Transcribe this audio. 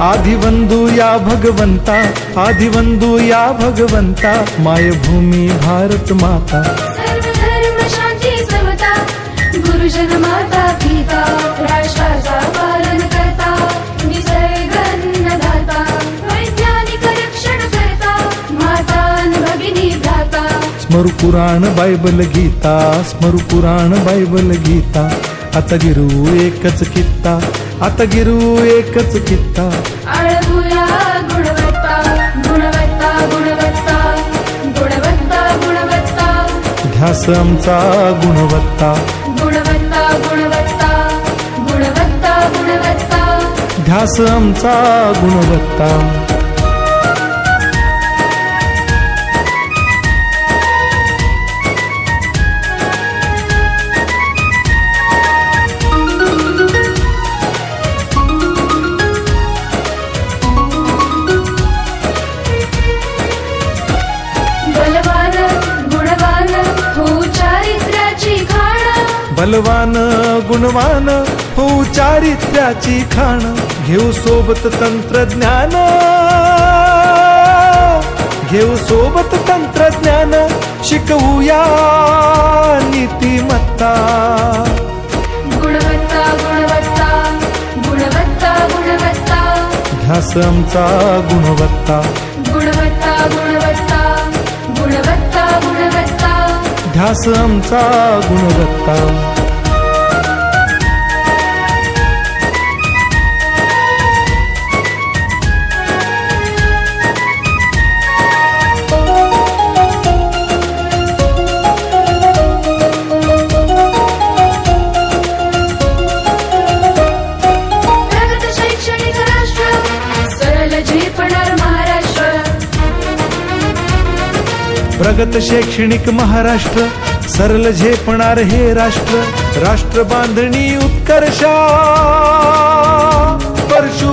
आदिवंदू या भगवंता, आदिवंदू या भगवंता, मायभूमी भारत माता। सर्व धर्म शांती समता, गुरुजन माता पिता, राष्ट्राचा पालन करता, निसर्ग अन्नदाता, वैज्ञानिक रक्षण करता, माता अन भगिनी भ्राता। स्मरू पुराण बायबल गीता, स्मरू पुराण बायबल गीता, आता गिरू एकच कित्ता, आता गिरू एकच कित्ता। आळवूया गुणवत्ता, गुणवत्ता, गुणवत्ता, गुणवत्ता, गुणवत्ता, ध्यास आमचा गुणवत्ता, गुणवत्ता, गुणवत्ता, गुणवत्ता, गुणवत्ता। ध्यास आमचा गुणवत्ता। बलवान गुणवान हो चारित्र्याची खाण, बलवान गुणवान हो चारित्र्याची खाण, घेऊ सोबत तंत्रज्ञान, घेऊ सोबत तंत्रज्ञान, शिकवूया नीतिमत्ता। गुणवत्ता, गुणवत्ता, गुणवत्ता, गुणवत्ता, ध्यास आमचा गुणवत्ता, गुणवत्ता, गुणवत्ता, गुणवत्ता, गुणवत्ता। ध्यास आमचा गुणवत्ता। प्रगत शैक्षणिक राष्ट्र, सरळ झेपणार महाराष्ट्र। प्रगत शैक्षणिक महाराष्ट्र, सरल झेपणार हे राष्ट्र, राष्ट्र बांधणी उत्कर्षा, परशु